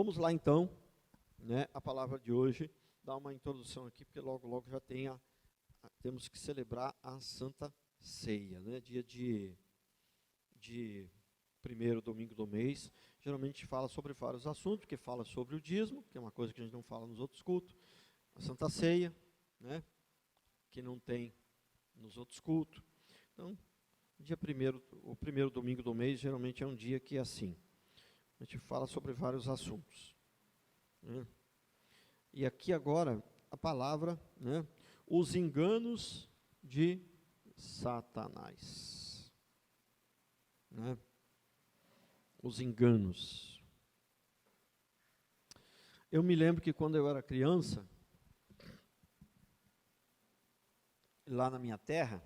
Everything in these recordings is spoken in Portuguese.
Vamos lá então, né, a palavra de hoje, dar uma introdução aqui, porque logo, logo já temos que celebrar a Santa Ceia, né, dia de primeiro domingo do mês. Geralmente fala sobre vários assuntos, porque fala sobre o dízimo, que é uma coisa que a gente não fala nos outros cultos, a Santa Ceia, né, que não tem nos outros cultos. Então, o primeiro domingo do mês, geralmente é um dia que é assim. A gente fala sobre vários assuntos, né? E aqui agora, a palavra, né, os enganos de Satanás, né? Os enganos. Eu me lembro que quando eu era criança, lá na minha terra,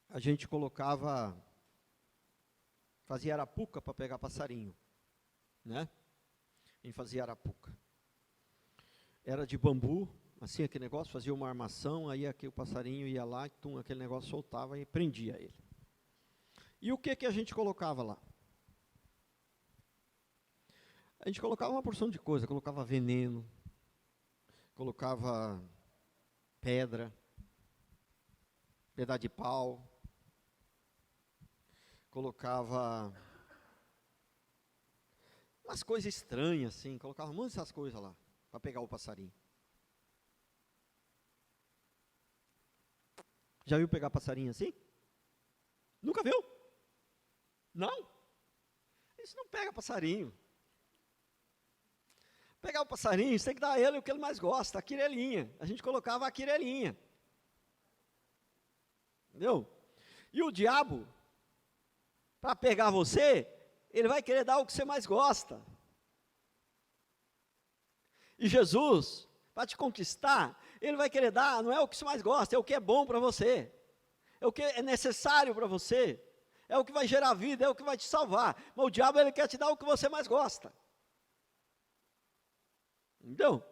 a gente fazia arapuca para pegar passarinho, né? A gente fazia arapuca. Era de bambu, assim, aquele negócio, fazia uma armação, aí aqui o passarinho ia lá, aquele negócio soltava e prendia ele. E o que a gente colocava lá? A gente colocava uma porção de coisa, colocava veneno, colocava pedra, pedaço de pau, colocava umas coisas estranhas assim, colocava muitas dessas coisas lá, para pegar o passarinho. Já viu pegar passarinho assim? Nunca viu? Não? Isso não pega passarinho. Pegar o passarinho, você tem que dar a ele o que ele mais gosta, a quirelinha. A gente colocava a quirelinha. Entendeu? E o diabo, para pegar você, ele vai querer dar o que você mais gosta. E Jesus, para te conquistar, ele vai querer dar, não é o que você mais gosta, é o que é bom para você. É o que é necessário para você. É o que vai gerar vida, é o que vai te salvar. Mas o diabo, ele quer te dar o que você mais gosta. Entendeu?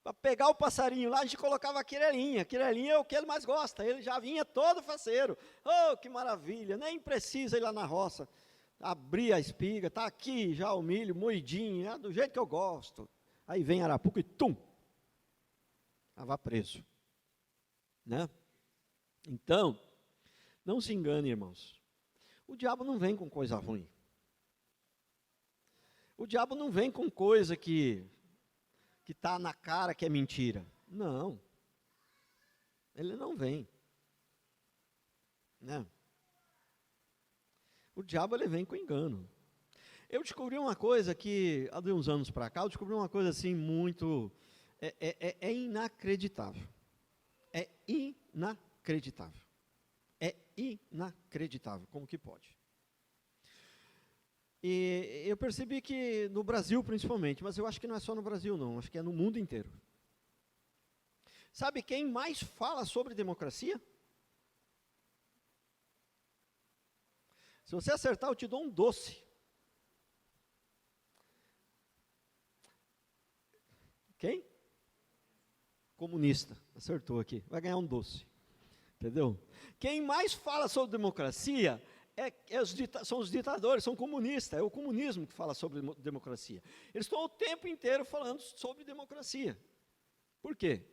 Para pegar o passarinho lá, a gente colocava a quirelinha. A quirelinha é o que ele mais gosta. Ele já vinha todo faceiro. Oh, que maravilha, nem precisa ir lá na roça. Abrir a espiga, está aqui já o milho moidinho, do jeito que eu gosto. Aí vem a arapuca e tum! Estava preso. Né? Então, não se engane, irmãos. O diabo não vem com coisa ruim. O diabo não vem com coisa que está na cara que é mentira. Não. Ele não vem. Né? O diabo, ele vem com engano. Eu descobri uma coisa que, há de uns anos para cá, eu descobri uma coisa assim muito... É inacreditável. É inacreditável. É inacreditável. Como que pode? E eu percebi que no Brasil principalmente, mas eu acho que não é só no Brasil não, acho que é no mundo inteiro. Sabe quem mais fala sobre democracia? Se você acertar, eu te dou um doce. Quem? Comunista. Acertou aqui. Vai ganhar um doce. Entendeu? Quem mais fala sobre democracia são os ditadores, são comunistas. É o comunismo que fala sobre democracia. Eles estão o tempo inteiro falando sobre democracia. Por quê?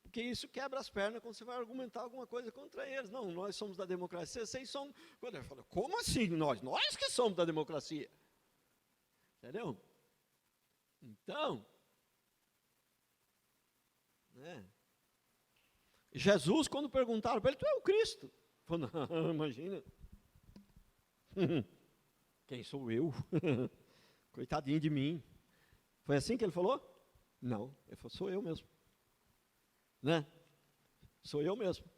Porque isso quebra as pernas quando você vai argumentar alguma coisa contra eles. Não, nós somos da democracia, vocês são... Quando eu falo, como assim nós? Nós que somos da democracia. Entendeu? Então, né? Jesus, quando perguntaram para ele, tu é o Cristo? Ele falou, não, imagina. Quem sou eu? Coitadinho de mim. Foi assim que ele falou? Não, ele falou, sou eu mesmo. Né? Sou eu mesmo.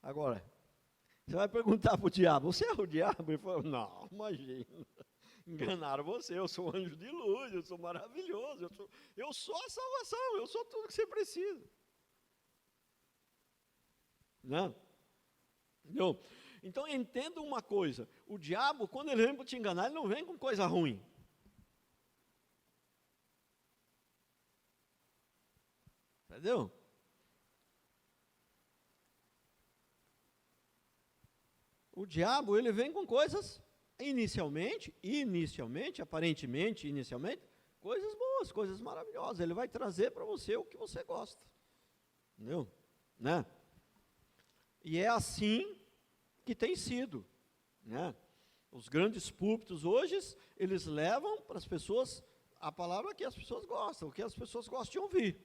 Agora, você vai perguntar para o diabo, você é o diabo? Ele falou, não, imagina. Enganaram você, eu sou um anjo de luz, eu sou maravilhoso, eu sou a salvação, eu sou tudo que você precisa. Não? Não. Então entenda uma coisa, o diabo, quando ele vem para te enganar, ele não vem com coisa ruim. Entendeu? O diabo, ele vem com coisas inicialmente, aparentemente, coisas boas, coisas maravilhosas. Ele vai trazer para você o que você gosta. Entendeu? Né? E é assim que tem sido. Né? Os grandes púlpitos hoje, eles levam para as pessoas a palavra que as pessoas gostam, o que as pessoas gostam de ouvir.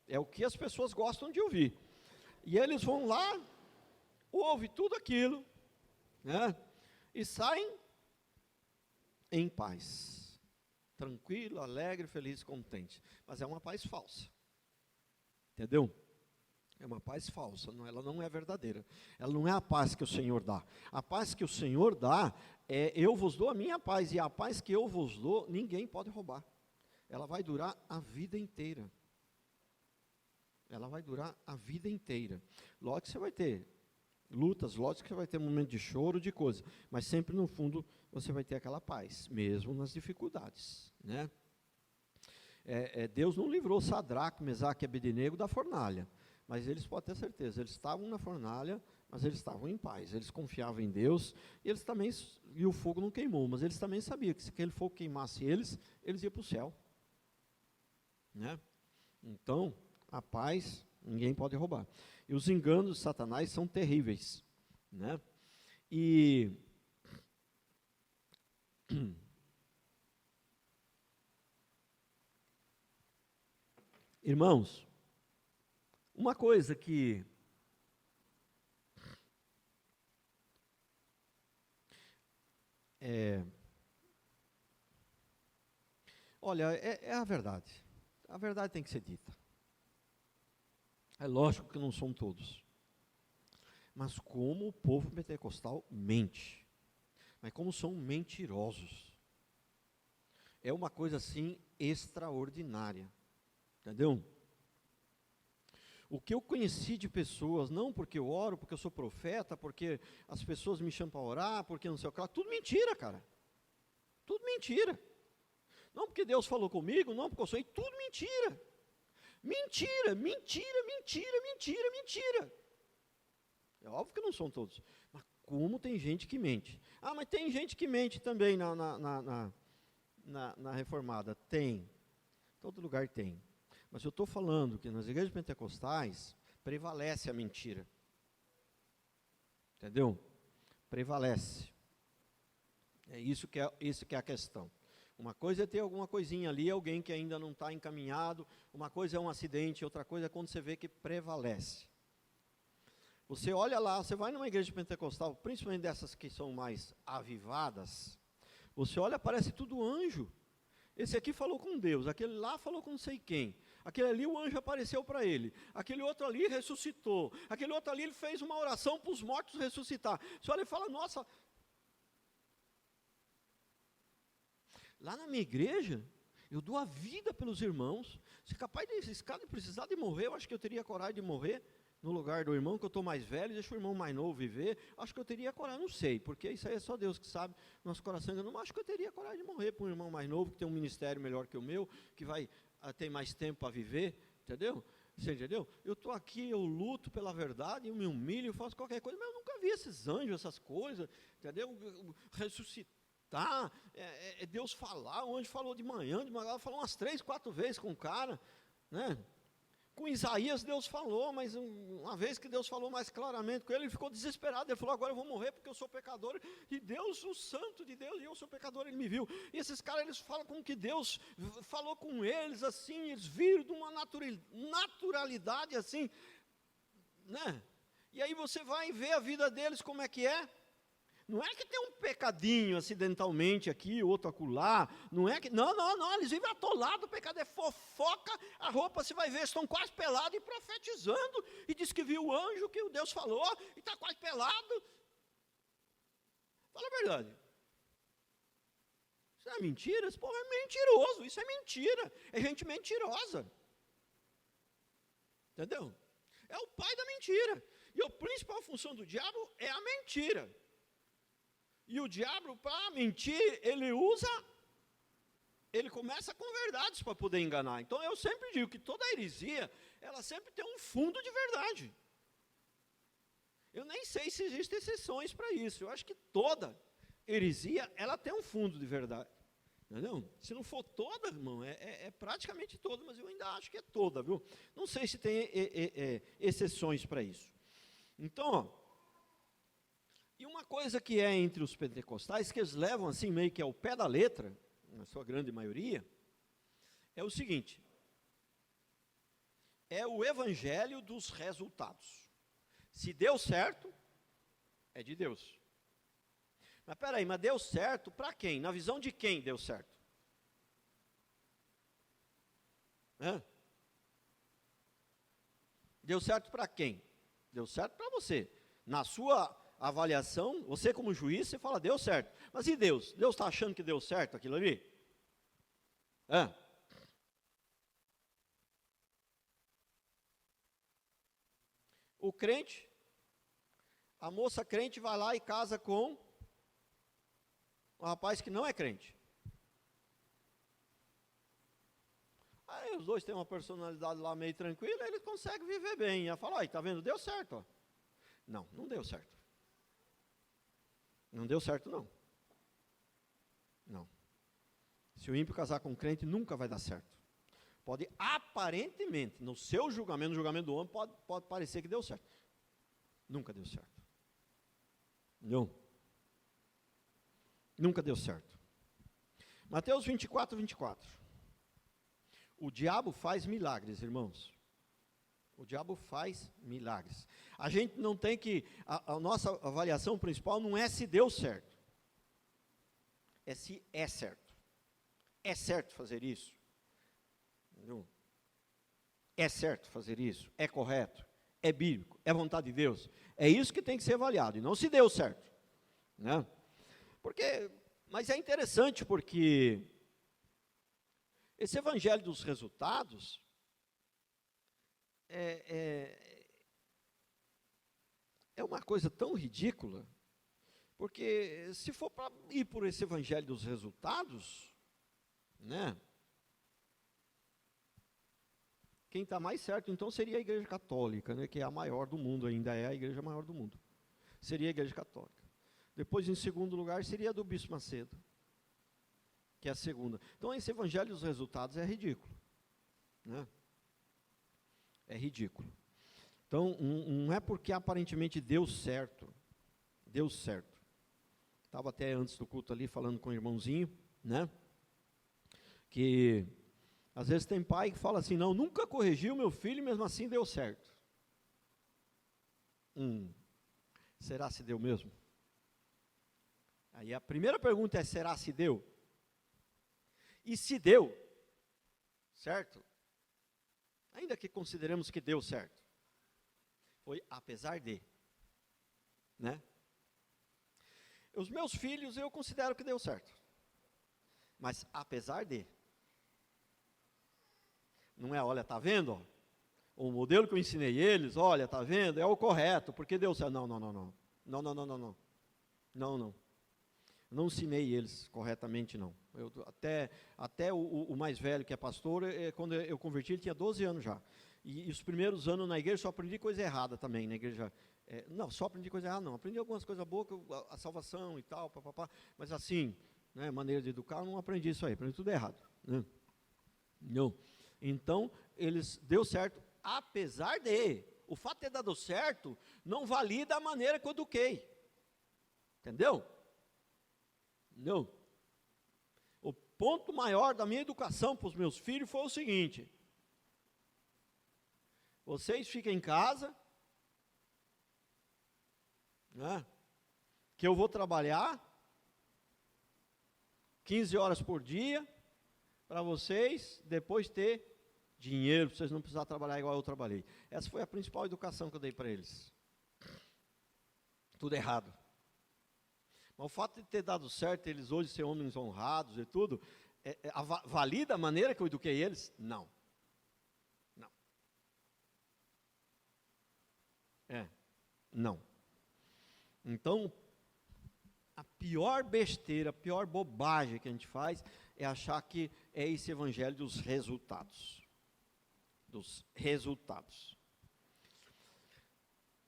É o que as pessoas gostam de ouvir. E eles vão lá, ouvem tudo aquilo, né? E saem em paz. Tranquilo, alegre, feliz, contente. Mas é uma paz falsa. Entendeu? É uma paz falsa, ela não é verdadeira. Ela não é a paz que o Senhor dá. A paz que o Senhor dá é: eu vos dou a minha paz, e a paz que eu vos dou, ninguém pode roubar. Ela vai durar a vida inteira. Ela vai durar a vida inteira. Lógico que você vai ter lutas, lógico que você vai ter momento de choro, de coisa, mas sempre no fundo você vai ter aquela paz, mesmo nas dificuldades, né? Deus não livrou Sadraque, Mesaque e Abednego da fornalha, mas eles podem ter certeza, eles estavam na fornalha, mas eles estavam em paz, eles confiavam em Deus, e o fogo não queimou, mas eles também sabiam que se aquele fogo queimasse eles iam para o céu, né? Então, a paz, ninguém pode roubar. E os enganos de Satanás são terríveis, né? E irmãos, uma coisa que olha, é a verdade. A verdade tem que ser dita. É lógico que não são todos. Mas como o povo pentecostal mente. Mas como são mentirosos. É uma coisa assim extraordinária. Entendeu? O que eu conheci de pessoas, não porque eu oro, porque eu sou profeta, porque as pessoas me chamam para orar, porque não sei o que lá, tudo mentira, cara. Tudo mentira. Não porque Deus falou comigo, não porque eu sou, tudo mentira. Mentira, mentira, mentira, mentira, mentira. É óbvio que não são todos. Mas como tem gente que mente? Ah, mas tem gente que mente também na reformada. Tem. Todo lugar tem. Mas eu estou falando que nas igrejas pentecostais prevalece a mentira. Entendeu? Prevalece. É isso que é a questão. Uma coisa é ter alguma coisinha ali, alguém que ainda não está encaminhado, uma coisa é um acidente, outra coisa é quando você vê que prevalece. Você olha lá, você vai numa igreja pentecostal, principalmente dessas que são mais avivadas, você olha, parece tudo anjo. Esse aqui falou com Deus, aquele lá falou com não sei quem, aquele ali o anjo apareceu para ele, aquele outro ali ressuscitou, aquele outro ali ele fez uma oração para os mortos ressuscitar. Você olha e fala, nossa... Lá na minha igreja, eu dou a vida pelos irmãos. Se capaz desse cara de precisar de morrer, eu acho que eu teria coragem de morrer no lugar do irmão, que eu estou mais velho, deixa o irmão mais novo viver. Acho que eu teria coragem, não sei, porque isso aí é só Deus que sabe, nosso coração ainda não. Acho que eu teria coragem de morrer para um irmão mais novo, que tem um ministério melhor que o meu, que vai ter mais tempo para viver, entendeu? Você entendeu? Eu estou aqui, eu luto pela verdade, eu me humilho, eu faço qualquer coisa, mas eu nunca vi esses anjos, essas coisas, entendeu? Ressuscitar. Deus falar, onde falou de manhã, falou umas 3, 4 vezes com o cara, né? Com Isaías Deus falou, mas uma vez que Deus falou mais claramente com ele ficou desesperado, ele falou, agora eu vou morrer porque eu sou pecador, e Deus, o santo de Deus, e eu sou pecador, ele me viu. E esses caras, eles falam como que Deus falou com eles, assim, eles viram de uma naturalidade, assim, né? E aí você vai ver a vida deles como é que é. Não é que tem um pecadinho acidentalmente aqui, outro acolá, não é que, não, eles vivem atolados, o pecado é fofoca, a roupa você vai ver, estão quase pelados e profetizando, e diz que viu o anjo, que o Deus falou, e está quase pelado. Fala a verdade. Isso é mentira? Esse povo é mentiroso, isso é mentira, é gente mentirosa. Entendeu? É o pai da mentira, e a principal função do diabo é a mentira. E o diabo, para mentir, ele começa com verdades para poder enganar. Então, eu sempre digo que toda heresia, ela sempre tem um fundo de verdade. Eu nem sei se existem exceções para isso. Eu acho que toda heresia, ela tem um fundo de verdade. Entendeu? Se não for toda, irmão, é praticamente toda, mas eu ainda acho que é toda, viu? Não sei se tem exceções para isso. Então, ó, e uma coisa que é entre os pentecostais, que eles levam assim meio que ao pé da letra, na sua grande maioria, é o seguinte: é o evangelho dos resultados. Se deu certo, é de Deus. Mas peraí, mas deu certo para quem? Na visão de quem deu certo? Hã? Deu certo para quem? Deu certo para você. Na sua avaliação, você como juiz, você fala, deu certo. Mas e Deus? Deus está achando que deu certo aquilo ali? Hã? O crente, a moça crente vai lá e casa com um rapaz que não é crente. Aí os dois têm uma personalidade lá meio tranquila, eles conseguem viver bem. Ela fala, olha, tá vendo, deu certo. Ó. Não, não deu certo. Não deu certo, não. Não. Se o ímpio casar com um crente, nunca vai dar certo. Pode, aparentemente, no seu julgamento, no julgamento do homem, pode parecer que deu certo. Nunca deu certo. Não. Nunca deu certo. Mateus 24, 24. O diabo faz milagres, irmãos. O diabo faz milagres. A gente não tem que, a nossa avaliação principal não é se deu certo. É se é certo. É certo fazer isso? Não. É certo fazer isso? É correto? É bíblico? É vontade de Deus? É isso que tem que ser avaliado, e não se deu certo. Né? Mas é interessante porque esse evangelho dos resultados é uma coisa tão ridícula, porque se for para ir por esse evangelho dos resultados, né? Quem está mais certo então seria a Igreja Católica, né, que é a maior do mundo, ainda é a igreja maior do mundo. Seria a Igreja Católica. Depois, em segundo lugar, seria a do Bispo Macedo, que é a segunda. Então, esse evangelho dos resultados é ridículo. Né? É ridículo. Então, não é porque aparentemente deu certo. Deu certo. Estava até antes do culto ali falando com o irmãozinho, né? Que às vezes tem pai que fala assim, não, nunca corrigiu meu filho, mesmo assim deu certo. Será se deu mesmo? Aí a primeira pergunta é, será se deu? E se deu, certo? Ainda que consideremos que deu certo, foi apesar de, né? Os meus filhos eu considero que deu certo, mas apesar de, não é, olha, tá vendo? Ó, o modelo que eu ensinei eles, olha, tá vendo? É o correto, porque deu certo. Não. Não ensinei eles corretamente, não. Até o mais velho, que é pastor, quando eu converti, ele tinha 12 anos já. E os primeiros anos na igreja só aprendi coisa errada também, na igreja. Não, só aprendi coisa errada, não. Aprendi algumas coisas boas, a salvação e tal, papapá. Mas assim, né, maneira de educar, eu não aprendi isso aí, aprendi tudo errado. Né? Não. Então, deu certo, apesar de. O fato de ter dado certo não valida a maneira que eu eduquei. Entendeu? Não. O ponto maior da minha educação para os meus filhos foi o seguinte: vocês fiquem em casa, né, que eu vou trabalhar 15 horas por dia, para vocês depois ter dinheiro, para vocês não precisarem trabalhar igual eu trabalhei. Essa foi a principal educação que eu dei para eles. Tudo errado. Mas o fato de ter dado certo, eles hoje ser homens honrados e tudo, valida a maneira que eu eduquei eles? Não. Não. Não. Então, a pior besteira, a pior bobagem que a gente faz é achar que é esse evangelho dos resultados. Dos resultados.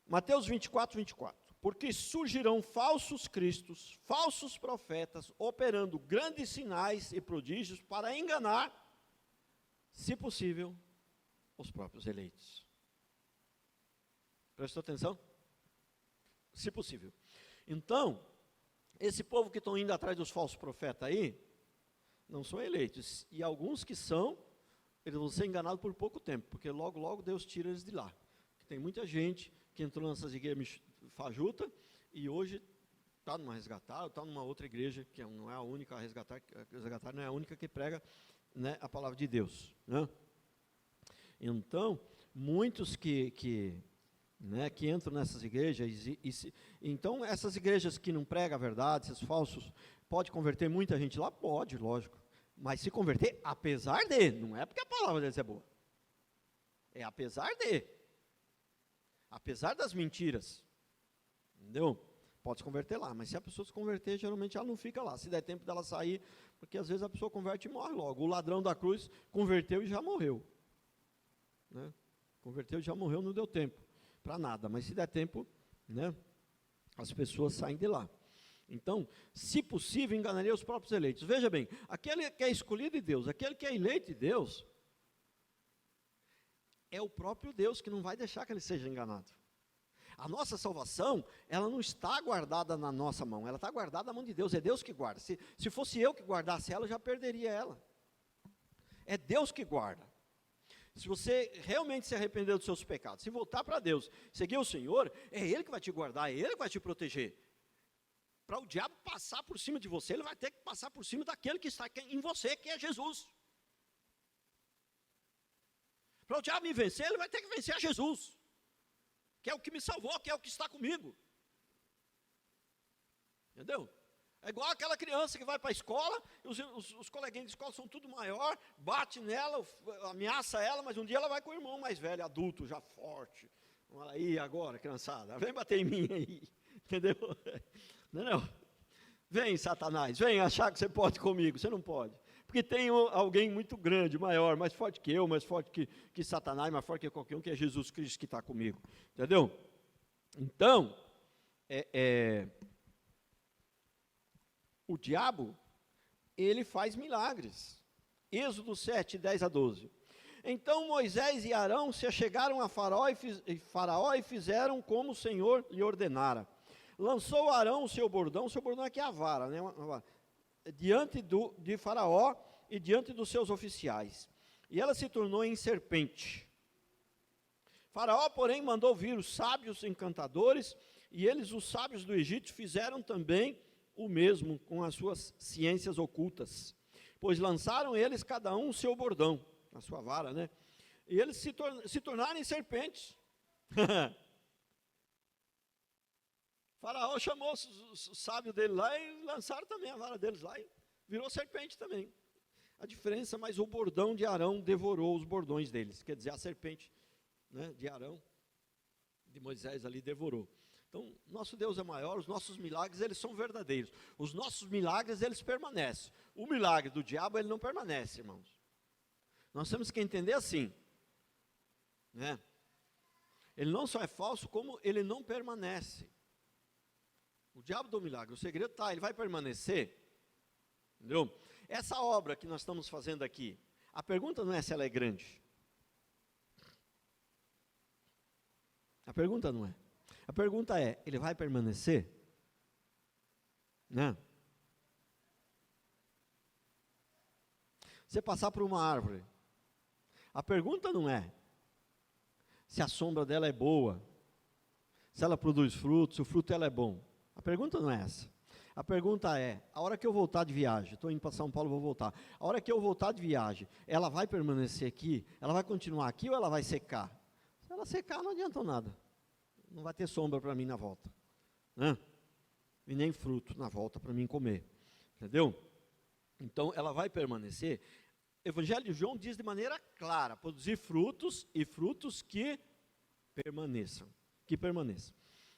Mateus 24, 24. porque surgirão falsos cristos, falsos profetas, operando grandes sinais e prodígios para enganar, se possível, os próprios eleitos. Prestou atenção? Se possível. Então, esse povo que estão indo atrás dos falsos profetas aí, não são eleitos. E alguns que são, eles vão ser enganados por pouco tempo, porque logo, logo Deus tira eles de lá. Tem muita gente que entrou nessas igrejas fajuta e hoje está numa resgatada, está numa outra igreja, que não é a única a resgatar não é a única que prega, né, a palavra de Deus. Né? Então, muitos que entram nessas igrejas, então essas igrejas que não pregam a verdade, esses falsos, pode converter muita gente lá? Pode, lógico, mas se converter apesar de, não é porque a palavra deles é boa, é apesar das mentiras, entendeu? Pode se converter lá, mas se a pessoa se converter, geralmente ela não fica lá, se der tempo dela sair, porque às vezes a pessoa converte e morre logo. O ladrão da cruz converteu e já morreu, né? Converteu e já morreu, não deu tempo para nada, mas se der tempo, né, as pessoas saem de lá. Então, se possível, enganaria os próprios eleitos. Veja bem, aquele que é escolhido de Deus, aquele que é eleito de Deus, é o próprio Deus que não vai deixar que ele seja enganado. A nossa salvação, ela não está guardada na nossa mão, ela está guardada na mão de Deus, é Deus que guarda. Se fosse eu que guardasse ela, eu já perderia ela. É Deus que guarda. Se você realmente se arrepender dos seus pecados, se voltar para Deus, seguir o Senhor, é Ele que vai te guardar, é Ele que vai te proteger. Para o diabo passar por cima de você, ele vai ter que passar por cima daquele que está em você, que é Jesus. Para o diabo me vencer, ele vai ter que vencer a Jesus, que é o que me salvou, que é o que está comigo. Entendeu? É igual aquela criança que vai para a escola, os coleguinhas de escola são tudo maior, bate nela, ameaça ela, mas um dia ela vai com o irmão mais velho, adulto, já forte. Olha aí agora, criançada, vem bater em mim aí, entendeu? Não. Vem, Satanás, vem achar que você pode comigo, você não pode. Porque tem alguém muito grande, maior, mais forte que eu, mais forte que Satanás, mais forte que qualquer um, que é Jesus Cristo que está comigo. Entendeu? Então, o diabo, ele faz milagres. Êxodo 7, 10 a 12. Então Moisés e Arão se achegaram a Faraó e fizeram como o Senhor lhe ordenara. Lançou Arão o seu bordão aqui é a vara, né? Diante de Faraó e diante dos seus oficiais. E ela se tornou em serpente. Faraó, porém, mandou vir os sábios encantadores, e eles, os sábios do Egito, fizeram também o mesmo com as suas ciências ocultas. Pois lançaram eles cada um o seu bordão, a sua vara, né? E eles se tornaram em serpentes. Faraó chamou os sábios dele lá e lançaram também a vara deles lá e virou serpente também. A diferença, mas o bordão de Arão devorou os bordões deles. Quer dizer, a serpente, né, de Arão, de Moisés ali devorou. Então, nosso Deus é maior, os nossos milagres, eles são verdadeiros. Os nossos milagres, eles permanecem. O milagre do diabo, ele não permanece, irmãos. Nós temos que entender assim, né? Ele não só é falso, como ele não permanece. O diabo do milagre, o segredo está, ele vai permanecer, entendeu? Essa obra que nós estamos fazendo aqui, a pergunta não é se ela é grande. A pergunta não é. A pergunta é, ele vai permanecer? Né? Você passar por uma árvore, a pergunta não é se a sombra dela é boa, se ela produz frutos, se o fruto dela é bom. A pergunta não é essa. A pergunta é, a hora que eu voltar de viagem, estou indo para São Paulo, vou voltar. A hora que eu voltar de viagem, ela vai permanecer aqui? Ela vai continuar aqui ou ela vai secar? Se ela secar, não adianta nada. Não vai ter sombra para mim na volta. Né? E nem fruto na volta para mim comer. Entendeu? Então, ela vai permanecer. O Evangelho de João diz de maneira clara, produzir frutos e frutos que permaneçam. Que permaneçam.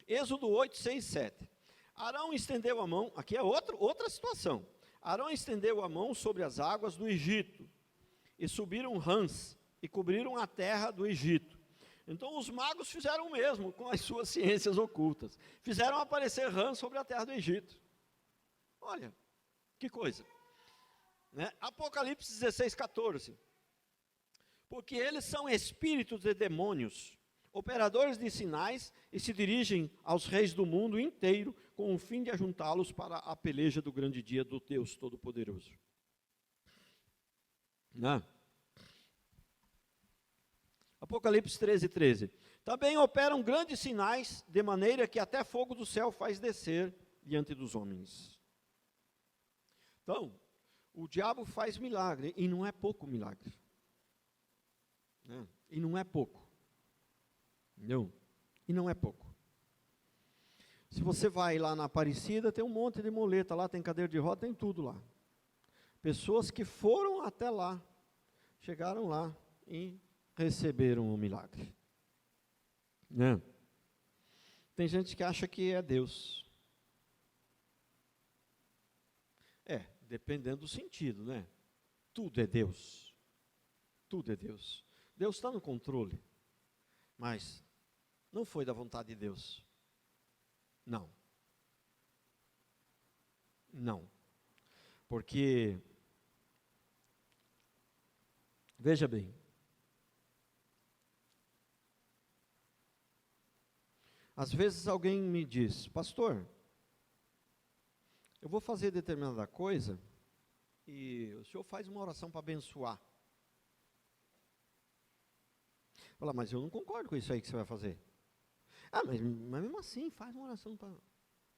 Êxodo 8, 6, 7. Arão estendeu a mão, aqui é outra situação. Arão estendeu a mão sobre as águas do Egito, e subiram rãs, e cobriram a terra do Egito. Então os magos fizeram o mesmo com as suas ciências ocultas. Fizeram aparecer rãs sobre a terra do Egito. Olha, que coisa. Né? Apocalipse 16, 14. Porque eles são espíritos de demônios, operadores de sinais, e se dirigem aos reis do mundo inteiro, com o fim de ajuntá-los para a peleja do grande dia do Deus Todo-Poderoso. Né? Apocalipse 13, 13. Também operam grandes sinais, de maneira que até fogo do céu faz descer diante dos homens. Então, o diabo faz milagre, e não é pouco milagre. Né? E não é pouco. Entendeu? E não é pouco. Se você vai lá na Aparecida, tem um monte de muleta lá, tem cadeira de roda, tem tudo lá. Pessoas que foram até lá, chegaram lá e receberam o milagre. Né? Tem gente que acha que é Deus. Dependendo do sentido, né? Tudo é Deus. Tudo é Deus. Deus está no controle. Mas não foi da vontade de Deus. Não. Não. Porque, veja bem, às vezes alguém me diz, pastor, eu vou fazer determinada coisa e o senhor faz uma oração para abençoar. Fala, mas eu não concordo com isso aí que você vai fazer. Mas mesmo assim, faz uma oração para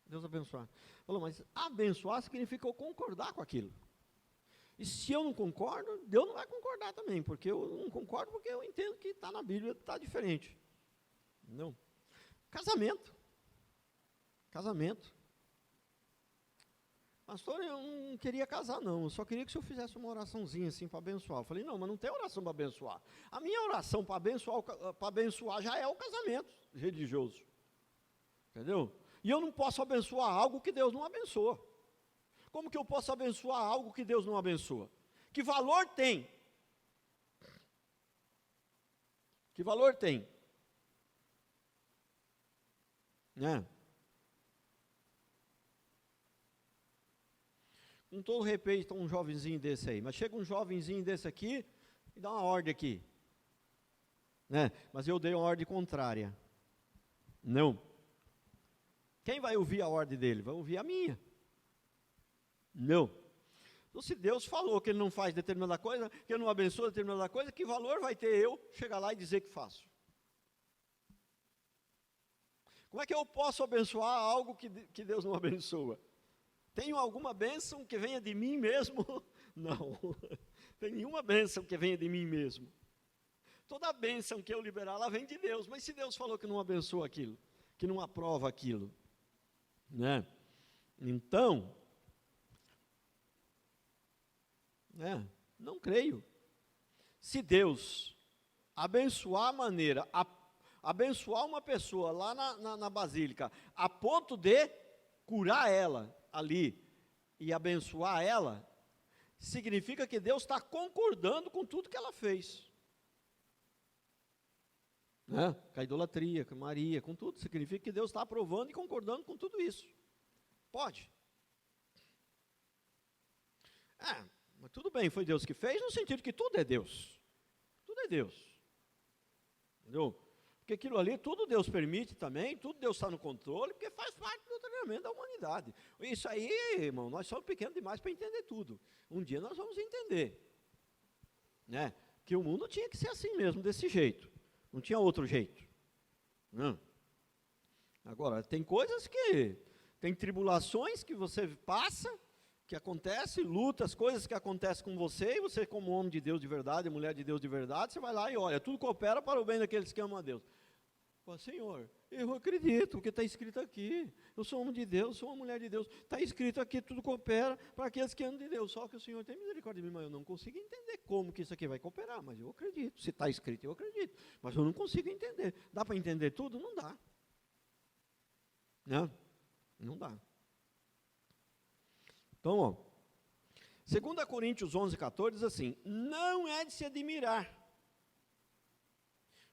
Deus abençoar. Falou, mas abençoar significa eu concordar com aquilo. E se eu não concordo, Deus não vai concordar também, porque eu não concordo porque eu entendo que está na Bíblia, está diferente. Não. Casamento. Casamento. Pastor, eu não queria casar não, eu só queria que o senhor fizesse uma oraçãozinha assim para abençoar. Eu falei, não, mas não tem oração para abençoar. A minha oração para abençoar já é o casamento religioso. Entendeu? E eu não posso abençoar algo que Deus não abençoa. Como que eu posso abençoar algo que Deus não abençoa? Que valor tem? Que valor tem? Né? Com todo respeito a um jovenzinho desse aí, mas chega um jovenzinho desse aqui e dá uma ordem aqui. Né? Mas eu dei uma ordem contrária. Não. Quem vai ouvir a ordem dele? Vai ouvir a minha. Não. Então, se Deus falou que Ele não faz determinada coisa, que Ele não abençoa determinada coisa, que valor vai ter eu chegar lá e dizer que faço? Como é que eu posso abençoar algo que Deus não abençoa? Tenho alguma bênção que venha de mim mesmo? Não. Tem nenhuma bênção que venha de mim mesmo. Toda bênção que eu liberar, ela vem de Deus. Mas se Deus falou que não abençoa aquilo, que não aprova aquilo, né? Então, não creio. Se Deus abençoar a maneira, abençoar uma pessoa lá na basílica, a ponto de curar ela ali e abençoar ela, significa que Deus está concordando com tudo que ela fez. Né? Com a idolatria, com Maria, com tudo, significa que Deus está aprovando e concordando com tudo isso. Pode. Mas tudo bem, foi Deus que fez, no sentido que tudo é Deus. Tudo é Deus. Entendeu? Porque aquilo ali, tudo Deus permite também, tudo Deus está no controle, porque faz parte do treinamento da humanidade. Isso aí, irmão, nós somos pequenos demais para entender tudo. Um dia nós vamos entender. Né? Que o mundo tinha que ser assim mesmo, desse jeito. Não tinha outro jeito. Não. Agora, tem coisas que, tem tribulações que você passa, que acontece, lutas, coisas que acontecem com você, e você como homem de Deus de verdade, mulher de Deus de verdade, você vai lá e olha, tudo coopera para o bem daqueles que amam a Deus. Fala, Senhor, eu acredito, porque está escrito aqui, eu sou homem de Deus, sou uma mulher de Deus, está escrito aqui, tudo coopera para aqueles que amam de Deus, só que o Senhor tem misericórdia de mim, mas eu não consigo entender como que isso aqui vai cooperar, mas eu acredito, se está escrito eu acredito, mas eu não consigo entender. Dá para entender tudo? Não dá. Não dá. Então, ó, 2 Coríntios 11, 14 diz assim, não é de se admirar,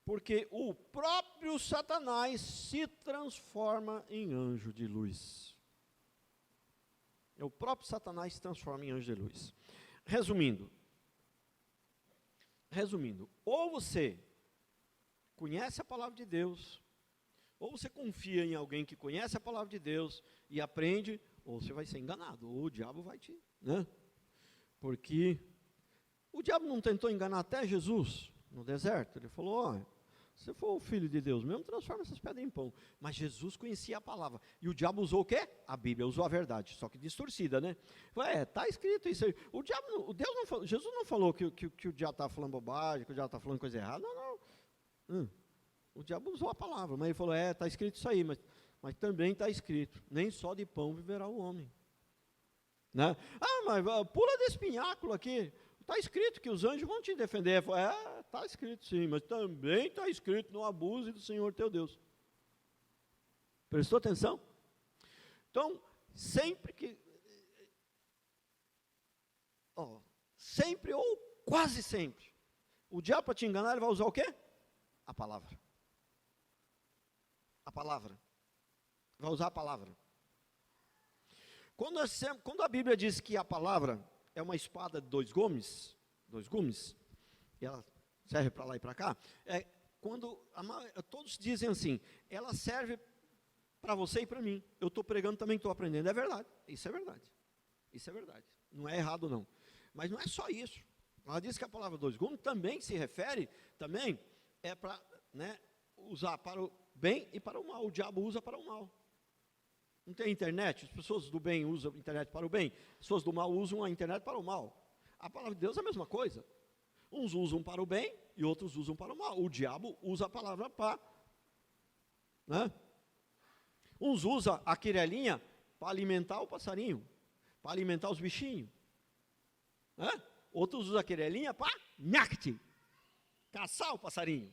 Porque o próprio Satanás se transforma em anjo de luz. O próprio Satanás se transforma em anjo de luz. Resumindo, ou você conhece a palavra de Deus, ou você confia em alguém que conhece a palavra de Deus e aprende, ou você vai ser enganado, ou o diabo vai te, né? Porque o diabo não tentou enganar até Jesus no deserto. Ele falou: ó, se você for o filho de Deus mesmo, transforma essas pedras em pão. Mas Jesus conhecia a palavra. E o diabo usou o quê? A Bíblia, usou a verdade, só que distorcida, né? Está escrito isso aí. Deus não falou, Jesus não falou que o diabo estava falando bobagem, que o diabo estava falando coisa errada. Não. O diabo usou a palavra, mas ele falou: está escrito isso aí, mas também está escrito, nem só de pão viverá o homem. Né? Mas pula desse pinháculo aqui. Está escrito que os anjos vão te defender. Está escrito sim, mas também está escrito: não abuse do Senhor teu Deus. Prestou atenção? Então, sempre ou quase sempre, o diabo, para te enganar, ele vai usar o quê? A palavra. A palavra. Vai usar a palavra. Quando a Bíblia diz que a palavra é uma espada de dois gumes, e ela serve para lá e para cá, todos dizem assim: ela serve para você e para mim. Eu estou pregando também, estou aprendendo. É verdade, isso é verdade. Isso é verdade. Não é errado não. Mas não é só isso. Ela diz que a palavra dois gumes também se refere, também é para, né, usar para o bem e para o mal. O diabo usa para o mal. Não tem internet? As pessoas do bem usam a internet para o bem, as pessoas do mal usam a internet para o mal. A palavra de Deus é a mesma coisa. Uns usam para o bem e outros usam para o mal. O diabo usa a palavra para, né? Uns usam a quirelinha para alimentar o passarinho, para alimentar os bichinhos, né? Outros usam a quirelinha para caçar o passarinho,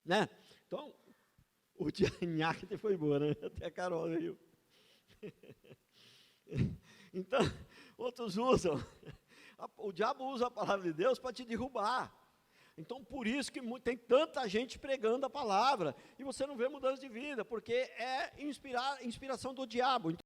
né? Então, o nhaque foi boa, né? Até a Carol viu. Então, outros usam, o diabo usa a palavra de Deus para te derrubar. Então, por isso que tem tanta gente pregando a palavra, e você não vê mudança de vida, porque é inspiração do diabo.